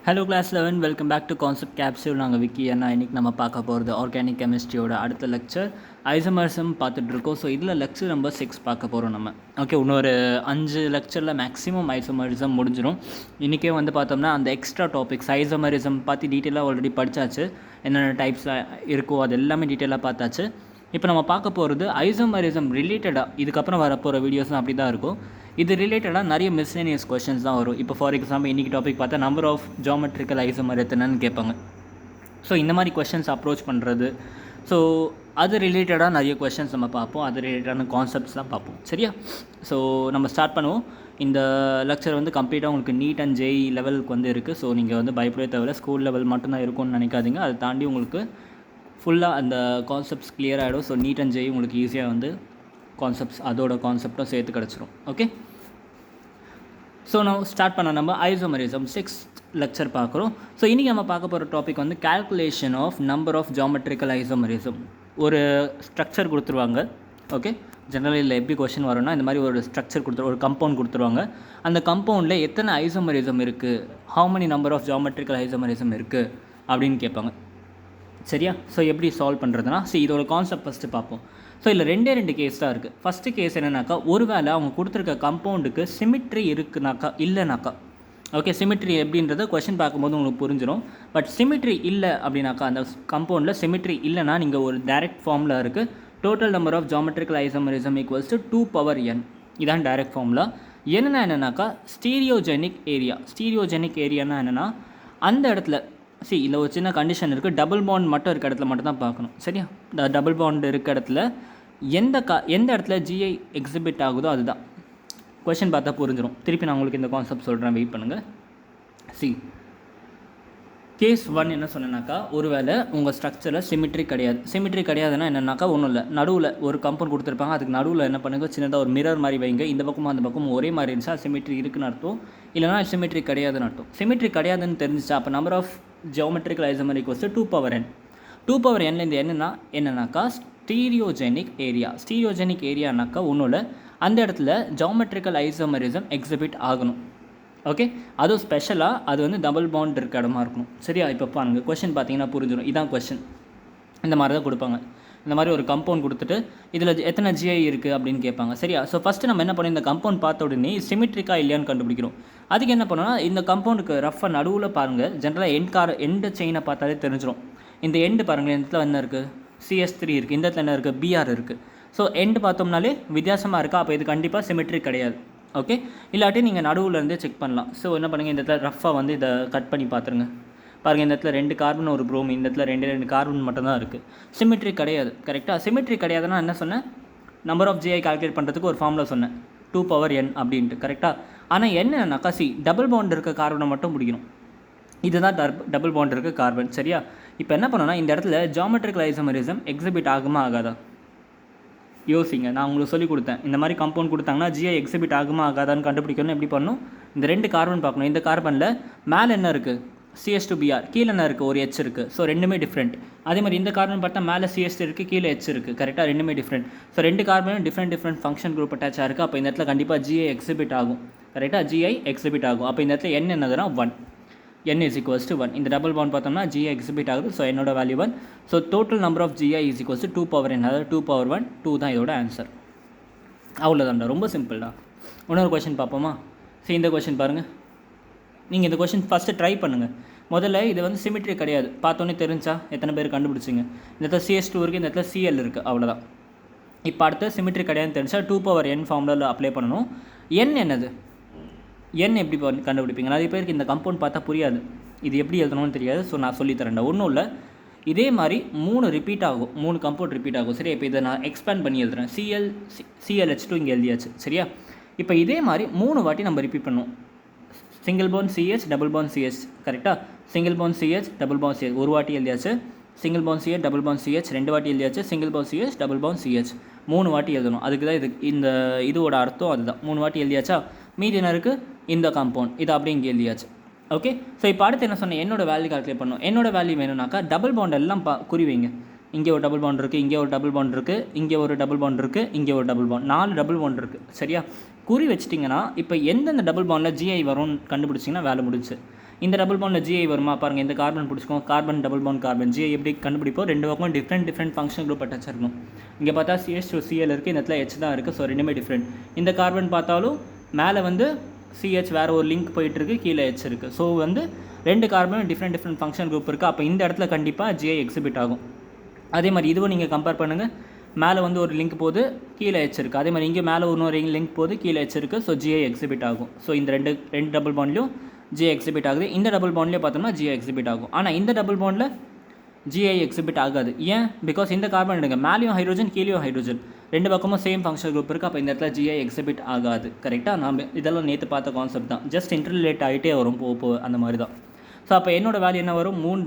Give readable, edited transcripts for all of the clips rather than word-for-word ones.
Hello class 11 welcome back to concept capsule. நாங்கள் விக்கி அண்ணா. இன்றைக்கி நம்ம பார்க்க போகிறது ஆர்கானிக் கெமிஸ்ட்ரியோட அடுத்த லெக்சர் ஐசோமர்சம் பார்த்துட்ருக்கோம். ஸோ இதில் லெக்சர் நம்பர் 6 பார்க்க போகிறோம் நம்ம. ஓகே, இன்னொரு 5 லெக்சரில் மேக்ஸிமம் ஐசோமரிசம் முடிஞ்சிடும். இன்றைக்கே வந்து பார்த்தோம்னா அந்த எக்ஸ்ட்ரா டாபிக்ஸ் ஐசோமரிசம் பார்த்து டீட்டெயிலாக ஆல்ரெடி படித்தாச்சு. என்னென்ன டைப்ஸ் இருக்கோ அது எல்லாமே டீட்டெயிலாக பார்த்தாச்சு. இப்போ நம்ம பார்க்க போகிறது ஐசோமரிசம் ரிலேட்டடாக இதுக்கப்புறம் வரப்போகிற வீடியோஸ்லாம் அப்படி தான் இருக்கும். இது ரிலேட்டடாக நிறைய மிஸ்லேனியஸ் கொஷின்ஸ் தான் வரும். இப்போ ஃபார் எக்ஸாம்பிள் இன்றைக்கி டாபிக் பார்த்தா நம்பர் ஆஃப் ஜியோமெட்ரிக்கல் ஐசோமர் எத்தனைன்னு கேட்பாங்க. ஸோ இந்த மாதிரி கொஷின்ஸ் அப்ரோச் பண்ணுறது. ஸோ அது ரிலேட்டடாக நிறைய கொஷின்ஸ் நம்ம பார்ப்போம். அது ரிலேட்டடான கான்செப்ட்ஸ் தான் பார்ப்போம். சரியா? ஸோ நம்ம ஸ்டார்ட் பண்ணுவோம். இந்த லெக்சர் வந்து கம்ப்ளீட்டாக உங்களுக்கு நீட் அண்ட் ஜேஇ லெவலுக்கு வந்து இருக்குது. ஸோ நீங்கள் வந்து பயப்படவே தவிர ஸ்கூல் லெவல் மட்டும்தான் இருக்கும்னு நினைக்காதீங்க. அதை தாண்டி உங்களுக்கு ஃபுல்லாக அந்த கான்செப்ட்ஸ் கிளியர் ஆகிடும். ஸோ நீட் அண்ட் ஜேஇ உங்களுக்கு ஈஸியாக வந்து கான்செப்ட்ஸ் அதோட கான்செப்டும் சேர்த்து கிடச்சிரும். ஓகே, ஸோ நான் ஸ்டார்ட் பண்ண நம்ம ஐசோமரிசம் 6th லெக்சர் பார்க்குறோம். ஸோ இன்றைக்கி நம்ம பார்க்க போகிற டாபிக் வந்து calculation of number of geometrical isomerism. ஒரு ஸ்ட்ரக்சர் கொடுத்துருவாங்க. ஓகே, ஜெனரல் இல்லை எப்படி கொஷின் வரும்னா இந்த மாதிரி ஒரு ஸ்ட்ரக்சர் ஒரு கம்பவுண்ட் கொடுத்துருவாங்க. அந்த கம்பவுண்டில் எத்தனை ஐசோமரிசம் இருக்குது, how many number of geometrical isomerism இருக்குது அப்படின்னு கேட்பாங்க. சரியா? ஸோ எப்படி சால்வ் பண்ணுறதுனா இதோட கான்செப்ட் ஃபஸ்ட்டு பார்ப்போம். ஸோ இதில் ரெண்டு கேஸ் தான் இருக்குது. ஃபஸ்ட்டு கேஸ் என்னன்னாக்கா, ஒரு வேளை அவங்க கொடுத்துருக்க கம்பவுண்டுக்கு சிமிட்ரி இருக்குனாக்கா இல்லைனாக்கா. ஓகே, சிமிட்ரி எப்படின்றத கொஷின் பார்க்கும்போது உங்களுக்கு புரிஞ்சிடும். பட் சிமிட்ரி இல்லை அப்படின்னாக்கா, அந்த கம்பவுண்டில் சிமிட்ரி இல்லைனா நீங்கள் ஒரு டைரக்ட் ஃபார்மில் இருக்குது total number of geometrical isomerism equals to 2n. இதான் டைரக்ட் ஃபார்முலா. என்னென்னாக்கா ஸ்டீரியோஜெனிக் ஏரியா. ஸ்டீரியோஜெனிக் ஏரியானா என்னென்னா, அந்த இடத்துல இல்லை ஒரு சின்ன கண்டிஷன் இருக்குது. டபுள் பாண்ட் மட்டும் இருக்க இடத்துல மட்டும் தான் பார்க்கணும். சரியா? டபுள் பாண்ட் இருக்க இடத்துல எந்த இடத்துல ஜிஐ எக்ஸிபிட் ஆகுதோ அதுதான். கொஷின் பார்த்தா புரிஞ்சிடும். திருப்பி நான் உங்களுக்கு இந்த கான்செப்ட் சொல்கிறேன், வெயிட் பண்ணுங்கள். கேஸ் 1 என்ன சொன்னேன்னாக்கா, ஒருவேளை உங்கள் ஸ்ட்ரக்சரில் சிமிட்ரி கிடையாது. சிமிட்ரி கிடையாதுன்னா என்னென்னாக்கா, ஒன்றும் இல்லை, நடுவில் ஒரு கம்பவுண்ட் கொடுத்துருப்பாங்க. அதுக்கு நடுவில் என்ன பண்ணுங்க, சின்னதாக ஒரு மிரர் மாதிரி வைங்க. இந்த பக்கமும் அந்த பக்கமும் ஒரே மாதிரி இருந்துச்சா சிமிட்ரி இருக்குன்னு அர்த்தம். இல்லைனா சிமிட்ரி கிடையாதுன்னு அர்த்தம். சிமிட்ரி கிடையாதுன்னு தெரிஞ்சிச்சா அப்போ number of geometrical isomer equals 2n. 2n என்னன்னாக்கா ஸ்டீரியோஜெனிக் ஏரியா. ஸ்டீரியோஜெனிக் ஏரியானாக்கா ஒன்றும் இல்லை, அந்த இடத்துல ஜியோமெட்ரிக்கல் ஐசோமரிசம் எக்ஸிபிட் ஆகணும். ஓகே, அதுவும் ஸ்பெஷலாக அது வந்து டபுள் பாண்ட் இருக்க இடமா இருக்கணும். சரியா? இப்போ பாருங்கள், கொஷின் பார்த்தீங்கன்னா புரிஞ்சிடும். இதான் கொஷின். இந்த மாதிரி தான் கொடுப்பாங்க. இந்த மாதிரி ஒரு கம்பவுண்ட் கொடுத்துட்டு இதில் எத்தனை ஜிஐ இருக்குது அப்படின்னு கேட்பாங்க. சரியா? ஸோ ஃபஸ்ட்டு நம்ம என்ன பண்ணோம், இந்த கம்பவுண்ட் பார்த்த உடனே சிமிட்ரிக்கா இல்லையான்னு கண்டுபிடிக்கிறோம். அதுக்கு என்ன பண்ணோம்னா, இந்த கம்பவுண்டுக்கு ரஃபாக நடுவில் பாருங்கள். ஜென்ரலாக எண்டு செயினை பார்த்தாலே தெரிஞ்சிடும். இந்த எண்டு பாருங்கள், இந்த இடத்துல என்ன இருக்குது, CS3 இருக்குது. இந்த இடத்துல என்ன இருக்குது, BR இருக்குது. ஸோ எண்டு பார்த்தோம்னாலே வித்தியாசமாக இருக்கா, அப்போ இது கண்டிப்பாக சிமிட்ரிக் கிடையாது. ஓகே, இல்லாட்டி நீங்கள் நடுவில் இருந்தே செக் பண்ணலாம். ஸோ என்ன பண்ணுங்கள், இந்த இடத்துல ரஃபாக வந்து இதை கட் பண்ணி பார்த்துருங்க. பாருங்கள், இந்த இடத்துல 2 கார்பன் ஒரு ப்ரோமின், இந்த இடத்துல 2 கார்பன் மட்டும்தான் இருக்குது. சிமிட்ரி கிடையாது. கரெக்டாக? சிமிட்ரி கிடையாதுன்னா என்ன சொன்னேன், நம்பர் ஆஃப் ஜிஐ கால்குலேட் பண்ணுறதுக்கு ஒரு ஃபார்முலா சொன்னேன், 2n அப்படின்ட்டு. கரெக்டாக? ஆனால் என்னன்னாக்கா டபுள் பாண்ட் இருக்க கார்பனை மட்டும் பிடிக்கணும். இதுதான் டபுள் பாண்ட் இருக்க கார்பன். சரியா? இப்போ என்ன பண்ணோன்னா, இந்த இடத்துல ஜியோமெட்ரிக்கல் ஐசோமரிசம் எக்ஸிபிட் ஆகுமா ஆகாதா யோசிங்க. நான் உங்களுக்கு சொல்லிக் கொடுத்தேன். இந்த மாதிரி கம்பவுண்ட் கொடுத்தாங்கன்னா ஜிஐ எக்ஸிபிட் ஆகுமா ஆகாதான்னு கண்டுபிடிக்கணும். எப்படி பண்ணணும், இந்த 2 கார்பன் பார்க்கணும். இந்த கார்பனில் மேலே என்ன இருக்குது, CS2BR, கீழே என்ன இருக்குது, ஒரு H இருக்குது. ஸோ ரெண்டுமே டிஃப்ரெண்ட். அதே மாதிரி இந்த கார்பன் பார்த்தா மேலே CS இருக்குது, கீழே H இருக்குது. கரெக்டாக? ரெண்டுமே டிஃப்ரெண்ட். ஸோ 2 கார்பனும் டிஃப்ரெண்ட் ஃபங்க்ஷன் குரூப் அட்டாச்சாக இருக்குது. அப்போ இந்த இடத்துல கண்டிப்பாக ஜிஐ எக்ஸிபிட் ஆகும். கரெக்டாக? ஜிஐ எக்ஸிபிட் ஆகும். அப்போ இந்த இடத்துல n என்னதுன்னா 1. n is equals to 1. இந்த டபுள் பாண்ட் பார்த்தோம்னா GI எக்ஸிபிட் ஆகுது. ஸோ என்னோட value 1. So total number of GI is equals to 2n. அதாவது 2 2 தான் இதோட ஆன்சர். அவ்வளோதான்டா, ரொம்ப சிம்பிள் தான். இன்னொரு கொஷின் பார்ப்போமா? இந்த கொஷின் பாருங்கள். நீங்கள் இந்த கொஷின் ஃபஸ்ட்டு ட்ரை பண்ணுங்கள். முதல்ல இது வந்து சிமிட்ரி கிடையாது, பார்த்தோன்னே தெரிஞ்சா எத்தனை பேர் கண்டுபிடிச்சிங்க. இந்த இடத்துல CS2 இருக்குது, இந்த இடத்துல Cl இருக்குது. அவ்வளோதான். இப்போ அடுத்து சிமிட்ரி கிடையாதுன்னு தெரிஞ்சா 2n ஃபார்முலாவில் அப்ளை பண்ணணும். n என்னது, n எப்படி கண்டுபிடிப்பீங்க? நிறைய பேருக்கு இந்த கம்பவுண்ட் பார்த்தா புரியாது, இது எப்படி எழுதணும்னு தெரியாது. ஸோ நான் சொல்லித்தரேன்டா. ஒன்றும் இல்லை, இதே மாதிரி 3 ரிப்பீட் ஆகும், 3 கம்பவுண்ட் ரிப்பீட் ஆகும். சரியா? இப்போ இதை நான் எக்ஸ்பேண்ட் பண்ணி எழுதுறேன். ClH2 இங்கே எழுதியாச்சு. சரியா? இப்போ இதே மாதிரி 3 வாட்டி நம்ம ரிப்பீட் பண்ணுவோம். Single bond CH, double bond CH. கரெக்டாக? Single bond CH, double bond CH ஒரு வாட்டி எழுதியாச்சு. Single bond CH, double bond CH 2 வாட்டி எழுதியாச்சு. Single bond CH, double bond CH 3 வாட்டி எழுதணும். அதுக்கு தான் இந்த இதோட அர்த்தம் அதுதான். 3 வாட்டி எழுதியாச்சா, மீதி என்ன இருக்குது, இந்த காம்பவுண்ட் இது அப்படியே இங்கே எழுதியாச்சு. ஓகே, ஸோ இப்போ அடுத்து என்ன சொன்னேன், என்னோட வேல்யூ கால்குலேட் பண்ணணும். என்னோட வேல்யூ வேணும்னாக்கா டபுள் பாண்ட் எல்லாம் குறிவைங்க. இங்கே ஒரு டபுள் பாண்ட் இருக்குது, இங்கே ஒரு டபுள் பாண்ட் இருக்குது, இங்கே ஒரு டபுள் பாண்ட் இருக்குது, இங்கே ஒரு டபுள் பாண்ட், 4 டபுள் பாண்ட் இருக்குது. சரியா? குறி வச்சிட்டிங்கன்னா இப்போ எந்தெந்த டபுள் பாண்டில் ஜிஐ வரும்னு கண்டுபிடிச்சிங்கன்னா வேலை முடிச்சு. இந்த டபுள் பாண்டில் ஜிஐ வருமா பாருங்கள், இந்த கார்பன் பிடிச்சிக்கோங்க, carbon double bond carbon GI எப்படி கண்டுபிடிப்போம், ரெண்டு பக்கம் டிஃப்ரெண்ட் ஃபங்க்ஷன் குரூப் அட்டாச் இருக்கணும். இங்கே பார்த்தா CH2Cl இருக்குது, இந்த இடத்துல H தான் இருக்குது, ஸோ ரெண்டுமே டிஃப்ரெண்ட். இந்த கார்பன் பார்த்தாலும் மேலே வந்து CH வேறு ஒரு லிங்க் போயிட்டுருக்கு, கீழே H இருக்குது. ஸோ வந்து ரெண்டு கார்பனும் டிஃப்ரெண்ட் ஃபங்க்ஷன் குரூப் இருக்குது. அப்போ இந்த இடத்துல கண்டிப்பாக ஜிஐ எக்ஸிபிட் ஆகும். அதே மாதிரி இதுவும் நீங்கள் கம்பேர் பண்ணுங்கள், மேலே வந்து ஒரு லிங்க் போகுது, கீழே H இருக்குது. அதே மாதிரி இங்கே மேலே இன்னொரு லிங்க் போகுது, கீழே H இருக்குது. ஸோ ஜிஐ எக்ஸிபிட் ஆகும். ஸோ இந்த ரெண்டு டபுள் பாண்ட்லையும் ஜிஐ எக்ஸிபிட் ஆகுது. இந்த டபுள் பாண்ட்லேயே பார்த்தோம்னா ஜிஐ எக்ஸிபிட் ஆகும். ஆனால் இந்த டபுள் பாண்டில் ஜிஐ எக்ஸிபிட் ஆகாது. ஏன்? பிகாஸ் இந்த கார்பன் எடுங்க, மேலேயும் ஹைட்ரோஜன் கீழேயும் ஹைட்ரோஜன், ரெண்டு பக்கமும் சேம் ஃபங்க்ஷன் குரூப் இருக்குது. அப்போ இந்த இடத்துல ஜிஐ எக்ஸிபிட் ஆகாது. கரெக்டாக நம்ம இதெல்லாம் நேற்று பார்த்த கான்செப்ட் தான், ஜஸ்ட் இன்டர்ரிலேட் ஆகிட்டே வரும் போ அந்த மாதிரி தான். ஸோ அப்போ என்னோட வேல்யூ என்ன வரும், 3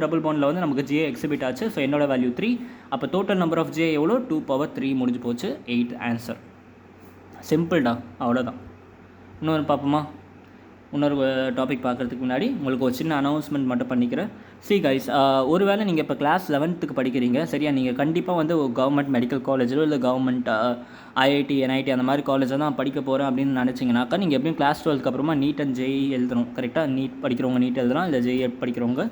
டபுள் பாண்டில் வந்து நமக்கு ஜிஐ எக்ஸிபிட் ஆச்சு. ஸோ என்னோட வேல்யூ 3. அப்போ டோட்டல் நம்பர் ஆஃப் ஜிஐ எவ்வளோ, 2^3 முடிஞ்சு போச்சு, 8 ஆன்சர். சிம்பிள்டா, அவ்வளோதான். இன்னொரு பார்ப்போமா? இன்னொரு டாபிக் பார்க்குறதுக்கு முன்னாடி உங்களுக்கு ஒரு சின்ன அனௌன்ஸ்மெண்ட் மட்டும் பண்ணிக்கிறேன். கைஸ், ஒருவேளை நீங்கள் இப்போ கிளாஸ் 11th படிக்கிறீங்க சரியா, நீங்கள் கண்டிப்பாக வந்து கவர்மெண்ட் மெடிக்கல் காலேஜிலோ இல்லை கவர்மெண்ட் IIT NIT அந்த மாதிரி காலேஜில் தான் படிக்க போகிறேன் அப்படின்னு நினச்சிங்கனாக்கா, நீங்கள் எப்படியும் கிளாஸ் 12க்கு அப்புறமா நீட் அண்ட் ஜேஇ எழுதணும். கரெக்டாக? நீட் படிக்கிறவங்க நீட் எழுதலாம், இல்லை ஜேஇ படிக்கிறவங்க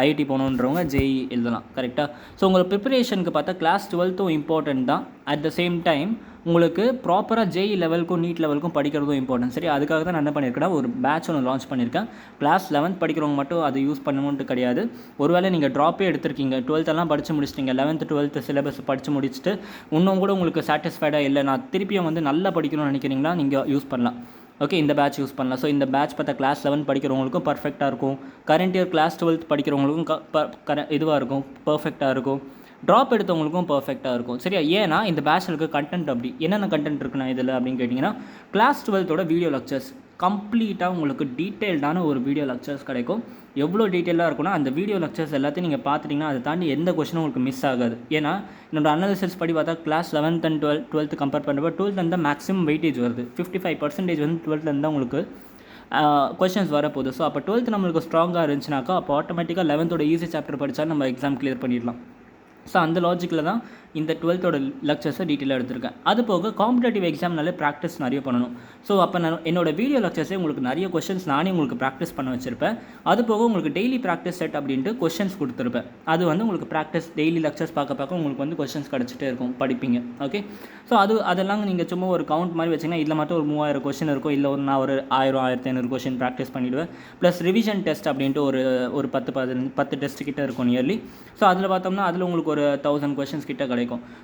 IIT போகணுன்றவங்க ஜேஇ எழுதலாம். கரெக்டாக? ஸோ உங்கள் ப்ரிப்பரேஷனுக்கு பார்த்தா கிளாஸ் 12த்தும் இம்பார்ட்டன்ட் தான். அட் த சேம் டைம் உங்களுக்கு ப்ராப்பராக ஜேஇ லெவலுக்கும் நீட் லெவலுக்கும் படிக்கிறதும் இம்பார்ட்டன்ட். சரி, அதுக்காக தான் நான் என்ன பண்ணியிருக்கேன்னா ஒரு பேட்ச் ஒன்று லான்ச் பண்ணியிருக்கேன். கிளாஸ் 11th படிக்கிறவங்க மட்டும் அதை யூஸ் பண்ணணுன்ட்டு கிடையாது. ஒருவேளை நீங்கள் ட்ராப்பே எடுத்திருக்கீங்க, 12th எல்லாம் படித்து முடிச்சிட்டிங்க, 11th 12th சிலபஸ் படித்து முடிச்சுட்டு இன்னும் கூட உங்களுக்கு சாட்டிஸ்ஃபைடாக இல்லை, நான் திருப்பியும் வந்து நல்லா படிக்கணும்னு நினைக்கிறீங்களா, நீங்கள் யூஸ் பண்ணலாம். ஓகே, இந்த பேட்ச் யூஸ் பண்ணலாம். ஸோ இந்த பேட்ச் பார்த்தா கிளாஸ் 11 படிக்கிறவங்களுக்கும் பர்ஃபெக்டாக இருக்கும், கரண்ட் இயர் கிளாஸ் 12th படிக்கிறவங்களுக்கும் இதுவாக இருக்கும், பர்ஃபெக்டாக இருக்கும், ட்ராப் எடுத்தவங்களுக்கும் பர்ஃபெக்டாக இருக்கும். சரியா? ஏன்னா இந்த பேட்சில் இருக்க கண்டென்ட் அப்படி என்னென்ன கண்டென்ட் இருக்குண்ணா இதில் அப்படின்னு கேட்டிங்கன்னா, கிளாஸ் 12th வீடியோ லெக்சர்ஸ் கம்ப்ளீட்டாக உங்களுக்கு டீட்டெயில்டான ஒரு வீடியோ லெக்சர்ஸ் கிடைக்கும். எவ்வளோ டீட்டெயிலாக இருக்குன்னா அந்த வீடியோ லெக்சர்ஸ் எல்லாத்தையும் நீங்கள் பார்த்துட்டிங்கன்னா அதை தாண்டி எந்த கொஸ்டினும் உங்களுக்கு மிஸ் ஆகாது. ஏன்னா என்னோட அனாலிசிஸ் படி பார்த்தா class 11th and 12th compare பண்ணுறப்ப 12th தான் மேக்ஸிமம் வெயிட்டேஜ் வருது. 55% வந்து 12th தான் உங்களுக்கு கொஸ்டின்ஸ் வரப்போகுது. ஸோ அப்போ 12th நம்மளுக்கு ஸ்ட்ராங்காக இருந்துச்சுனாக்கா அப்போ ஆட்டோமேட்டிக்காக 11th ஈஸி சாப்டர் படித்தா நம்ம எக்ஸாம் கிளியர் பண்ணிடலாம். ஸோ அந்த லாஜிக்கில் தான் இந்த 12th லெக்சர்ஸை டீட்டெயிலாக எடுத்திருக்கேன். அது போக காம்படேட்டிவ் எக்ஸாம்னாலே ப்ராக்டிஸ் நிறைய பண்ணணும். ஸோ அப்போ நான் என்னோடய வீடியோ லெக்சர்ஸே உங்களுக்கு நிறைய கொஸ்டின்ஸ் நானே உங்களுக்கு ப்ராக்டிஸ் பண்ண வச்சுருப்பேன். அது போக உங்களுக்கு டெய்லி ப்ராக்டிஸ் செட் அப்படின்ட்டு கொஸ்டின்ஸ் கொடுத்துருப்பேன். அது வந்து உங்களுக்கு ப்ராக்டிஸ் டெய்லி லெக்சர்ஸ் பார்க்க உங்களுக்கு வந்து கொஸ்டின்ஸ் கிடச்சிட்டே இருக்கும், படிப்பீங்க. ஓகே, ஸோ அதெல்லாம் நீங்கள் சும்மா ஒரு கவுண்ட் மாதிரி வச்சிங்கன்னா இதில் மட்டும் ஒரு 3000 கொஸ்டின் இருக்கும், இல்லை நான் ஒரு 1000-1500 கொஸ்டின் ப்ராக்டிஸ் பண்ணிவிடுவேன். ப்ளஸ் ரிவிஷன் டெஸ்ட் அப்படின்ட்டு ஒரு 10 டெஸ்ட் கிட்டே இருக்கும் நியர்லி. ஸோ அதில் பார்த்தோம்னா அதில் உங்களுக்கு ஒரு 1000 கொஸ்டின்ஸ் கிட்ட கிடைக்கும்.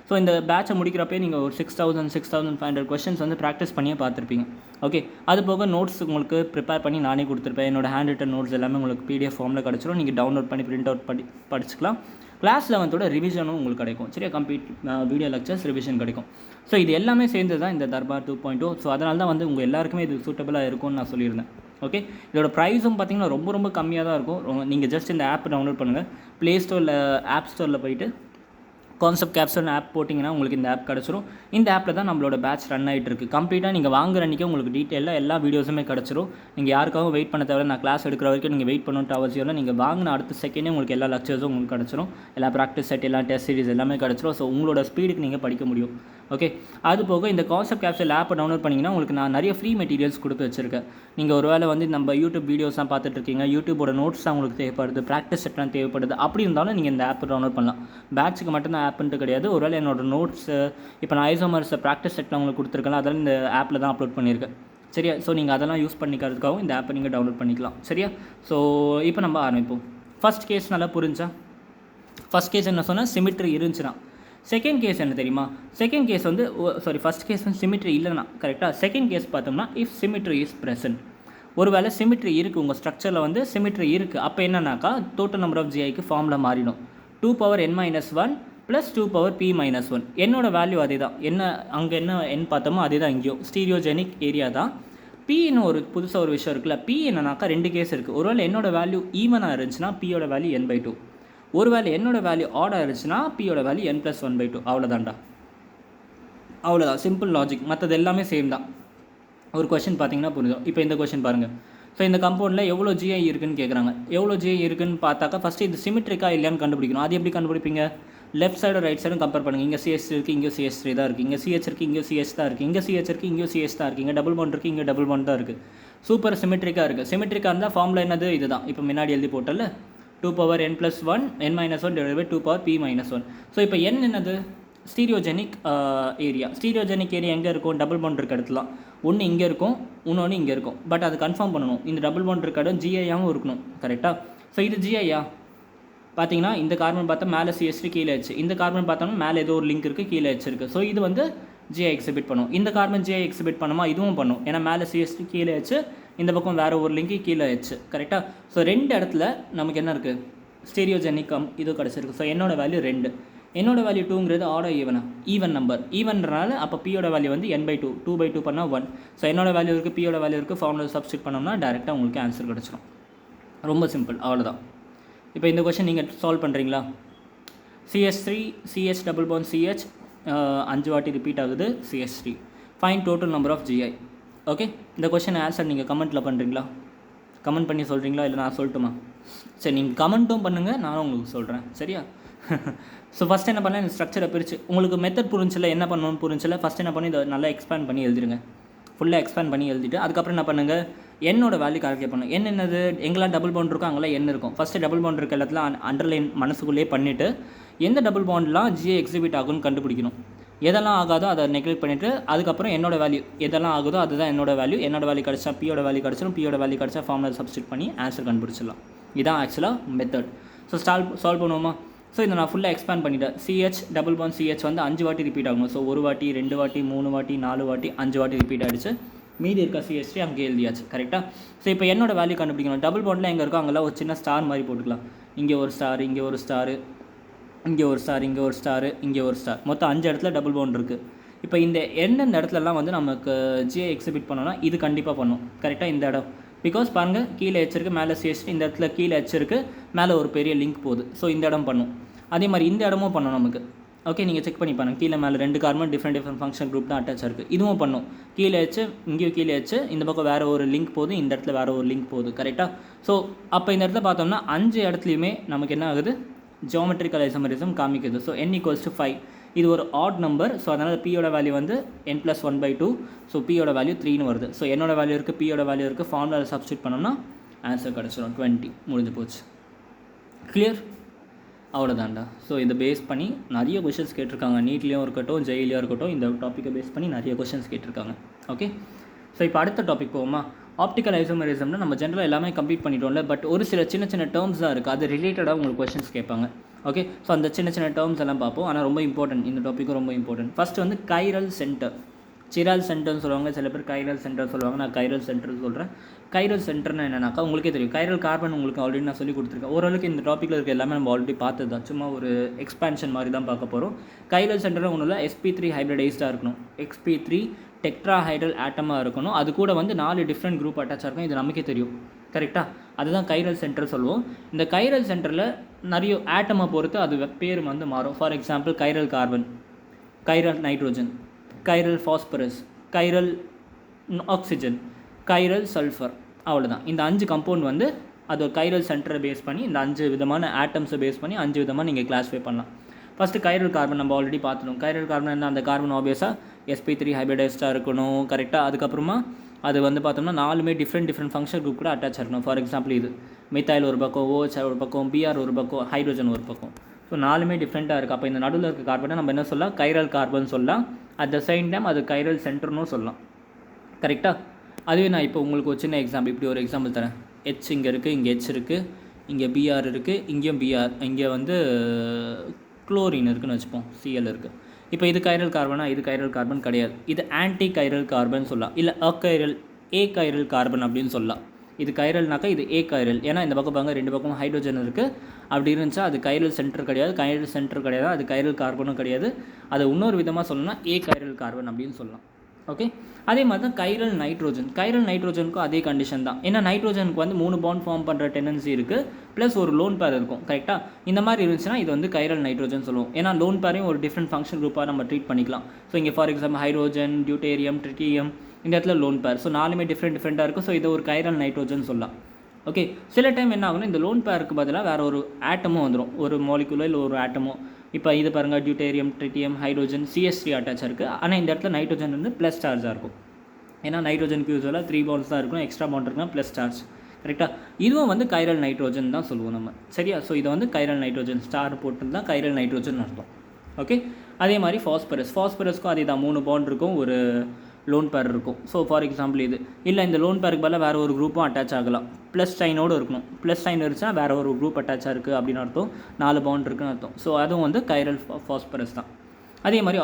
ஸோ இந்த பேட்சை முடிக்கிறப்பே நீங்கள் ஒரு 6500 கொஸ்டின்ஸ் வந்து ப்ராக்டிஸ் பண்ணியே பார்த்துருப்பீங்க. ஓகே, அது போக நோட்ஸ் உங்களுக்கு ப்ரிப்பேர் பண்ணி நானே கொடுத்துருப்பேன். என்னோட ஹேண்ட் ரிட்டன் நோட்ஸ் எல்லாமே உங்களுக்கு PDF ஃபார்மில் கிடச்சிரும். நீங்கள் டவுன்லோட் பண்ணி பிரிண்ட் அவுட் படிச்சுக்கலாம். கிளாஸ் 11th ரிவிஷனும் உங்களுக்கு கிடைக்கும். சரியா? கம்ப்ளீட் வீடியோ லெக்சர்ஸ் ரிவிஷன் கிடைக்கும். ஸோ இது எல்லாமே சேர்ந்து தான் இந்த தர்பார் 2.0. ஸோ அதனால தான் வந்து உங்கள் எல்லாருக்குமே இது சூட்டபுளாக இருக்கும்னு நான் சொல்லியிருந்தேன். ஓகே, இதோட ப்ரைஸும் பார்த்திங்கன்னா ரொம்ப கம்மியாக தான் இருக்கும். நீங்கள் ஜஸ்ட் இந்த ஆப் டவுன்லோட் பண்ணுங்கள். ப்ளே ஸ்டோரில் ஆப் ஸ்டோரில் போயிட்டு கான்செப்ட் கேப்சூல் ஆப் போட்டிங்கன்னா உங்களுக்கு இந்த ஆப் கிடச்சிரும். இந்த ஆப்பில் தான் நம்மளோட பேட்ச் ரன் ஆகிட்டு இருக்குது. கம்ப்ளீட்டாக நீங்கள் வாங்குற அன்றைக்கி உங்களுக்கு டீட்டெயிலாக எல்லா வீடியோஸுமே கிடச்சிரும். நீங்கள் யாருக்காகவும் வெயிட் பண்ண தேவை, நான் கிளாஸ் எடுக்கிற வரைக்கும் நீங்கள் வெயிட் பண்ணணுன்ட்டு அவசியம் இல்லை. நீங்கள் வாங்கின அடுத்த செகண்டே உங்களுக்கு எல்லா லெக்சர்ஸும் உங்களுக்கு கிடச்சிரும். எல்லா ப்ராக்டிஸ் செட், எல்லா டெஸ்ட் சீரிஸ் எல்லாமே கிடச்சிரும். ஸோ உங்களோட ஸ்பீடுக்கு நீங்கள் படிக்க முடியும். ஓகே, அது போக இந்த கான்செப்ட் கேப்சூல் ஆப்பை டவுன்லோட் பண்ணிங்கன்னா உங்களுக்கு நான் நிறைய ஃப்ரீ மெட்டீரியல்ஸ் கொடுத்து வச்சுருக்கேன். நீங்கள் ஒரு வேளை வந்து நம்ம யூடியூப் வீடியோஸ்லாம் பார்த்துட்ருக்கீங்க, யூடியூபோட நோட்ஸ் தான் உங்களுக்கு தேவைப்படுது, ப்ராக்டிஸ் செட்லாம் தேவைப்படுது, அப்படி இருந்தாலும் நீங்கள் இந்த ஆப்பை டவுன்லோட் பண்ணலாம். பேட்சுக்கு மட்டும்தான் ஆப்ன்ட்டு கிடையாது. ஒரு வேளை என்னோட நோட்ஸ் இப்போ நான் ஐசோமர்ஸ் ப்ராக்டிஸ் செட்டில் உங்களுக்கு கொடுத்துருக்கேன், அதெல்லாம் இந்த ஆப்பில் தான் அப்லோட் பண்ணியிருக்கேன். சரியா? ஸோ நீங்கள் அதெல்லாம் யூஸ் பண்ணிக்கிறதுக்காகவும் இந்த ஆப்பை நீங்கள் டவுன்லோட் பண்ணிக்கலாம். சரியா? ஸோ இப்போ நம்ம ஆரம்பிப்போம். ஃபஸ்ட் கேஸ் நல்லா புரிஞ்சா? ஃபஸ்ட் கேஸ் என்ன சொன்னால் சிமிட்ரி இருந்துச்சுன்னா. செகண்ட் கேஸ் என்ன தெரியுமா? செகண்ட் கேஸ் வந்து ஃபஸ்ட் கேஸ் வந்து சிமிட்ரி இல்லைனா. கரெக்டாக? செகண்ட் கேஸ் பார்த்தோம்னா இஃப் சிமிட்ரி இஸ் ப்ரெசன்ட். ஒரு வேளை சிமிட்ரி இருக்குது, உங்கள் ஸ்ட்ரக்சரில் வந்து சிமிட்ரி இருக்குது, அப்போ என்னன்னாக்கா டோட்டல் நம்பர் ஆஃப் ஜிஐக்கு ஃபார்முலா மாறிடும். 2n-1 + 2p-1. என்னோட வேல்யூ அதே தான். அங்கே என்ன என் பார்த்தோமோ அதே தான் இங்கேயும். ஸ்டீரியோஜெனிக் ஏரியா தான். பின்னு ஒரு புதுசாக ஒரு விஷயம் இருக்குல்ல. பி என்னன்னாக்கா 2 கேஸ் இருக்குது. ஒருவேளை என்னோட வேல்யூ ஈவனாக இருந்துச்சுன்னா பியோட வேல்யூ n/2. ஒருவேளை என்னோட வேல்யூ ஆடாக இருந்துச்சுன்னா பியோட வேல்யூ n+1/2. அவ்வளோதான்டா, அவ்வளோதான். Simple logic. மற்றது எல்லாமே சேம் தான். ஒரு கொஷின் பார்த்தீங்கன்னா புரியும். இப்போ இந்த கொஷின் பாருங்கள். ஸோ இந்த கம்பவுண்டில் எவ்வளோ ஜிஐ இருக்குன்னு கேட்குறாங்க. எவ்வளோ ஜிஐ இருக்குன்னு பார்த்தாக்கா ஃபஸ்ட்டு இது சிமிட்ரிக்கா இல்லையான்னு கண்டுபிடிக்கணும். அது எப்படி கண்டுபிடிப்பீங்க? லெஃப்ட் சைடும் ரைட் சைடும் கம்பேர் பண்ணுங்கள். இங்கே CH இருக்குது, இங்கே CH3 தான் இருக்குது, இங்கே CH இருக்குது, இங்கே CH தான் இருக்குது, இங்கே CH இருக்குது, இங்கே CH தான் இருக்குது, இங்கே டபுள் பாண்ட் இருக்குது, இங்கே டபுள் பாண்ட் தான் இருக்குது. சூப்பர் சிமெட்ரிக்காக இருக்குது. சிமெட்ரிக்காக இருந்தால் ஃபார்முலா என்னது இதுதான், இப்போ முன்னாடி எழுதி போட்டல 2n+1 n-1 / 2p-1. ஸோ இப்போ n என்னது ஸ்டீரியோஜெனிக் ஏரியா. ஸ்டீரியோஜெனிக் ஏரியா எங்கே இருக்கும், டபுள் பாண்ட் இருக்க இடத்துல ஒன்று இங்கே இருக்கும், இன்னொன்று இங்கே இருக்கும். பட் அது கன்ஃபார்ம் பண்ணணும், இந்த டபுள் பாண்ட் இருக்க இடம் ஜிஐயாகவும் இருக்கணும். கரெக்டாக? ஸோ இது ஜிஐயா பார்த்தீங்கன்னா இந்த கார்பன் பார்த்தா மேலே CH3 கீழே H, இந்த கார்பன் பார்த்தோம்னா மேலே ஏதோ ஒரு லிங்க் இருக்குது, கீழே H இருக்குது. ஸோ இது வந்து ஜிஐ எக்ஸிபிட் பண்ணும். இந்த கார்பன் ஜிஐ எக்ஸிபிட் பண்ணுமா, இதுவும் பண்ணும். ஏன்னா மேலே CH3 கீழே H, இந்த பக்கம் வேறு ஒரு லிங்க்கு கீழே H. கரெக்டாக? ஸோ ரெண்டு இடத்துல நமக்கு என்ன இருக்குது, ஸ்டீரியோஜெனிக் இது கிடச்சிருக்கு. ஸோ என்னோட வேல்யூ 2, என்னோட வேல்யூ 2ங்கிறது ஆடோ ஈவன் நம்பர். ஈவன்றனால அப்போ பியோட வேல்யூ வந்து n/2, 2/2 பண்ணால் 1. ஸோ என்னோட வேல்யூ இருக்குது, பியோட வேல்யூ இருக்குது, ஃபார்முலா சப்ஸ்டிட் பண்ணோம்னா டேரெக்டாக உங்களுக்கு ஆன்சர் கிடச்சிடும். ரொம்ப சிம்பிள், அவ்வளோதான். இப்போ இந்த கொஷின் நீங்கள் சால்வ் பண்ணுறீங்களா? CH3 CH double bond CH 5 வாட்டி ரிப்பீட் ஆகுது CH3. Find total number of GI. Okay, இந்த கொஷின் ஆன்சர் நீங்கள் கமெண்ட்டில் பண்ணுறீங்களா? கமெண்ட் பண்ணி சொல்கிறீங்களா, இல்லை நான் சொல்லட்டுமா? சரி, நீங்கள் கமெண்ட்டும் பண்ணுங்கள், நானும் உங்களுக்கு சொல்கிறேன். சரியா? ஸோ ஃபஸ்ட் என்ன பண்ணலாம், இந்த ஸ்ட்ரக்சரை பிரித்து உங்களுக்கு மெத்தட் புரிஞ்சில்ல, என்ன பண்ணணும்னு புரிஞ்சில்ல, ஃபஸ்ட் என்ன பண்ணி இதை நல்லா எக்ஸ்பேண்ட் பண்ணி எழுதிருங்க. ஃபுல்லாக எக்ஸ்பேண்ட் பண்ணி எழுதிட்டு அதுக்கப்புறம் என்ன பண்ணுங்கள், என்னோட வேல்யூ கால்குலேட் பண்ணுங்கள். என்ன என்னது, எங்கெல்லாம் டபுள் பாண்ட் இருக்கும் அங்கெல்லாம் என்ன இருக்கும். ஃபஸ்ட்டு டபுள் பாண்ட் இருக்க இடத்துல அண்டர்லைன் மனசுக்குள்ளேயே பண்ணிவிட்டு எந்த டபுள் பாண்ட்லாம் ஜிஐ எக்ஸிபிட் ஆகும்னு கண்டுபிடிக்கணும். எதெல்லாம் ஆகாதோ அதை நெக்லெக்ட் பண்ணிவிட்டு அதுக்கப்புறம் என்னோட வேல்யூ எதெல்லாம் ஆகுதோ அதுதான் என்னோட வேல்யூ. என்னோட வேல்யூ கிடச்சா பியோட வேல்யூ கிடச்சிடும், பியோட வேல்யூ கிடச்சா ஃபார்முலா சப்ஸ்டிட் பண்ணி ஆன்சர் கண்டுபிடிச்சிடலாம். இதுதான் ஆக்சுவலாக மெத்தட். ஸோ சால்வ் பண்ணுவோமா? ஸோ இதை நான் ஃபுல்லாக எக்ஸ்பேண்ட் பண்ணிட்டேன். CH டபுள் பாண்ட் CH வந்து 5 வாட்டி ரிப்பீட் ஆகணும். ஸோ 1 வாட்டி 2 வாட்டி 3 வாட்டி 4 வாட்டி 5 வாட்டி ரிப்பீட் ஆகிடுச்சு. மீதி இருக்க CH3 அங்கே எழுதியாச்சு. கரெக்டாக? ஸோ இப்போ என்னோட வேல்யூ கண்டுபிடிக்கணும். டபுள் பாண்டில் எங்கே இருக்கோ அங்கெல்லாம் ஒரு சின்ன ஸ்டார் மாதிரி போட்டுக்கலாம். இங்கே ஒரு ஸ்டார், இங்கே ஒரு ஸ்டாரு, இங்கே ஒரு ஸ்டார், இங்கே ஒரு ஸ்டாரு, இங்கே ஒரு ஸ்டார், மொத்தம் 5 இடத்துல டபுள் பாண்ட் இருக்குது. இப்போ இந்த எந்தெந்த இடத்துலலாம் வந்து நமக்கு ஜிஐ எக்ஸிபிட் பண்ணோன்னா இது கண்டிப்பாக பண்ணும். கரெக்டாக? இந்த இடம் பிகாஸ் பாருங்கள் கீழே H இருக்குது, மேலே CH3, இந்த இடத்துல கீழே H இருக்குது, மேலே ஒரு பெரிய லிங்க் போகுது. ஸோ இந்த இடம் பண்ணும். அதே மாதிரி இந்த இடமும் பண்ணும் நமக்கு. ஓகே, நீங்கள் செக் பண்ணி பாருங்கள். கீழே மேலே 2 கார்பன் டிஃப்ரெண்ட் ஃபங்க்ஷன் குரூப் தான் அட்டாச் இருக்குது. இதுவும் பண்ணும். கீழே H, இங்கேயும் கீழே H, இந்த பக்கம் வேறு ஒரு லிங்க் போகுது, இந்த இடத்துல வேறு ஒரு லிங்க் போகுது. கரெக்டாக? ஸோ அப்போ இந்த இடத்துல பார்த்தோம்னா 5 இடத்துலையுமே நமக்கு என்ன ஆகுது, ஜியோமெட்ரிக்கல் ஐசோமரிசம் காமிக்குது. So n = 5. இது ஒரு ஆட் நம்பர். ஸோ அதனால் பியோட வேல்யூ வந்து n+1/2. ஸோ பியோட வேல்யூ 3ன்னு வருது. ஸோ என்னோட வேல்யூ இருக்குது, பியோட வேல்யூ இருக்குது, ஃபார்முலா சப்ஸ்டிட் பண்ணோம்னா ஆன்சர் கிடச்சிடும் 20. முடிஞ்சு போச்சு. கிளியர்? அவ்வளோதான்டா. ஸோ இதை பேஸ் பண்ணி நிறைய கொஷின்ஸ் கேட்டிருக்காங்க. நீட்லேயும் இருக்கட்டும், ஜெயிலையும் இருக்கட்டும், இந்த டாப்பிக்கை பேஸ் பண்ணி நிறைய கொஷின்ஸ் கேட்டிருக்காங்க. ஓகே, ஸோ இப்போ அடுத்த டாபிக் போவோமா? ஆப்டிக்கல் ஐசோமரிசம்னா நம்ம ஜென்ரலாக எல்லாமே கம்ப்ளீட் பண்ணிட்டோம்ல, பட் ஒரு சில சின்ன சின்ன டேர்ம்ஸ் தான் இருக்குது, அது ரிலேட்டடாக உங்களுக்கு கொஷின்ஸ் கேட்பாங்க. ஓகே, ஸோ அந்த சின்ன சின்ன டேர்ம்ஸ் எல்லாம் பார்ப்போம். ஆனால் ரொம்ப இம்பார்ட்டன்ட், இந்த டாப்பிக்கும் ரொம்ப இம்பார்ட்டன்ட். ஃபஸ்ட்டு வந்து கைரல் சென்டர், சிரால் சென்டர்னு சொல்லுவாங்க, சில பேர் கைரல் சென்டர் சொல்லுவாங்க. நான் கைரல் சென்டர் சொல்கிறேன். கைரல் சென்டர்னு என்னன்னாக்கா உங்களுக்கே தெரியும். கைரல் கார்பன் உங்களுக்கு ஆல்ரெடி நான் சொல்லி கொடுத்துருக்கேன். ஓரளவுக்கு இந்த டாப்பிக்கில் இருக்க எல்லாமே நம்ம ஆல்ரெடி பார்த்தது தான், சும்மா ஒரு எக்ஸ்பான்ஷன் மாதிரி தான் பார்க்க போகிறோம். கைரல் சென்டர் ஒன்றும் இல்லை, sp3 ஹைப்ரிடைஸ்டாக இருக்கணும், sp3 டெட்ராஹைட்ரல் ஆட்டமாக இருக்கணும். அது கூட வந்து 4 டிஃப்ரெண்ட் குரூப் அட்டாச் இருக்கும். இது நமக்கே தெரியும். கரெக்டாக? அதுதான் கைரல் சென்டர் சொல்லுவோம். இந்த கைரல் சென்டரில் நிறைய ஆட்டமை பொறுத்து அது பேர் வந்து மாறும். For example chiral carbon, chiral nitrogen, chiral phosphorus, chiral oxygen, chiral sulphur. அவ்வளோதான். இந்த 5 கம்பவுண்ட் வந்து அது ஒரு கைரல் சென்டரை பேஸ் பண்ணி இந்த 5 விதமான ஆட்டம்ஸை பேஸ் பண்ணி 5 விதமாக நீங்கள் கிளாஸிஃபை பண்ணலாம். ஃபஸ்ட்டு கைரல் கார்பன் நம்ம ஆல்ரெடி பார்த்துட்டோம். கைரல் கார்பன் என்ன, அந்த கார்பன் ஆப்வியஸாக sp3 ஹைப்ரிடைஸ்டாக இருக்கணும். கரெக்டாக? அதுக்கப்புறமா அது வந்து பார்த்தோம்னா 4மே டிஃப்ரெண்ட் ஃபங்க்ஷன் குரூப் கூட அட்டாச் இருக்கணும். ஃபார் எக்ஸாம்பிள் இது மித்தைல் ஒரு பக்கம், OH ஒரு பக்கம், Br ஒரு பக்கம், ஹைட்ரோஜன் ஒரு பக்கம். ஸோ 4மே டிஃப்ரெண்ட்டாக இருக்குது. அப்போ இந்த நடுவில் இருக்க கார்பனை நம்ம என்ன சொல்லலாம், கைரல் கார்பன் சொல்லலாம். அட் த சேம் டைம் அது கைரல் சென்டர்னும் சொல்லலாம். கரெக்டாக? அதுவே நான் இப்போ உங்களுக்கு ஒரு சின்ன எக்ஸாம்பிள், இப்படி ஒரு எக்ஸாம்பிள் தரேன். H இங்கே இருக்குது, இங்கே H இருக்குது, இங்கே Br இருக்குது, இங்கேயும் Br, இங்கே வந்து குளோரின் இருக்குதுன்னு வச்சுப்போம், Cl இருக்குது. இப்போ இது கைரல் கார்பனா? இது கைரல் கார்பன் கிடையாது. இது ஆன்டி கைரல் கார்பன் சொல்லலாம், இல்லை ஏ கைரல் கார்பன் அப்படின்னு சொல்லலாம். இது கைரல்னாக்கா இது ஏ கைரல். ஏன்னா இந்த பக்கம் பாருங்க 2 பக்கம் ஹைட்ரோஜன் இருக்குது. அப்படி இருந்துச்சா அது கைரல் சென்டர் கிடையாது, கைரல் சென்டர் கிடையாது, அது கைரல் கார்பனும் கிடையாது. அதை இன்னொரு விதமாக சொல்லணும்னா ஏ கைரல் கார்பன் அப்படின்னு சொல்லலாம். ஓகே, அதே மாதிரி தான் கைரல் நைட்ரோஜனுக்கும் அதே கண்டிஷன் தான். ஏன்னா நைட்ரோஜனுக்கு வந்து 3 பாண்ட் ஃபார்ம் பண்ணுற டெண்டன்சி இருக்குது, ப்ளஸ் ஒரு லோன் பேர் இருக்கும். கரெக்டாக? இந்த மாதிரி இருந்துச்சுன்னா இது வந்து கைரல் நைட்ரோஜன் சொல்லுவோம். ஏன்னா லோன் பேரையும் ஒரு டிஃப்ரெண்ட் ஃபங்க்ஷன் குரூப்பாக நம்ம ட்ரீட் பண்ணிக்கலாம். ஸோ இங்கே for example hydrogen, deuterium, tritium, இந்த இடத்துல லோன் பேர். ஸோ 4மே டிஃப்ரெண்ட்டாக இருக்கும். ஸோ இதை ஒரு கைரல் நைட்ரோஜன் சொல்லலாம். ஓகே, சில டைம் என்ன ஆகும்னா இந்த லோன் பேருக்கு பதிலாக வேறு ஒரு ஆட்டமும் வந்துடும், ஒரு மாலிகுலோ இல்லை ஒரு ஆட்டமோ. இப்போ இது பாருங்கள், deuterium, tritium, hydrogen, CH3 attach இருக்குது. ஆனால் இந்த இடத்துல நைட்ரோஜன் வந்து ப்ளஸ் சார்ஜாக இருக்கும். ஏன்னா நைட்ரோஜனுக்கு யூஸ்வலாக 3 பாண்ட்ஸ் தான் இருக்கும், எக்ஸ்ட்ரா பாண்ட் இருக்குன்னா ப்ளஸ் சார்ஜ். கரெக்டாக? இதுவும் வந்து கைரல் நைட்ரோஜன் தான் சொல்லுவோம் நம்ம. சரியா? ஸோ இதை வந்து கைரல் நைட்ரோஜன் ஸ்டார் போட்டு தான் கைரல் நைட்ரோஜன் அர்த்தம். ஓகே. அதே மாதிரி ஃபாஸ்பரஸ்க்கும் அதே தான் 3 பாண்ட் இருக்கும், ஒரு லோன் பேர் இருக்கும். ஸோ ஃபார் எக்ஸாம்பிள் இது இல்லை, இந்த லோன் பேருக்கு பதிலாக வேறு ஒரு குரூப்பும் அட்டாச் ஆகலாம். ப்ளஸ் சைனோடு இருக்கணும். ப்ளஸ் சைன் இருந்துச்சுன்னா வேறு ஒரு குரூப் அட்டாச்சாக இருக்குது அப்படின்னு அர்த்தம். 4 பாண்ட் இருக்குன்னு அர்த்தம். ஸோ அதுவும் வந்து கைரல் ஃபாஸ்பரஸ் தான். அதே மாதிரி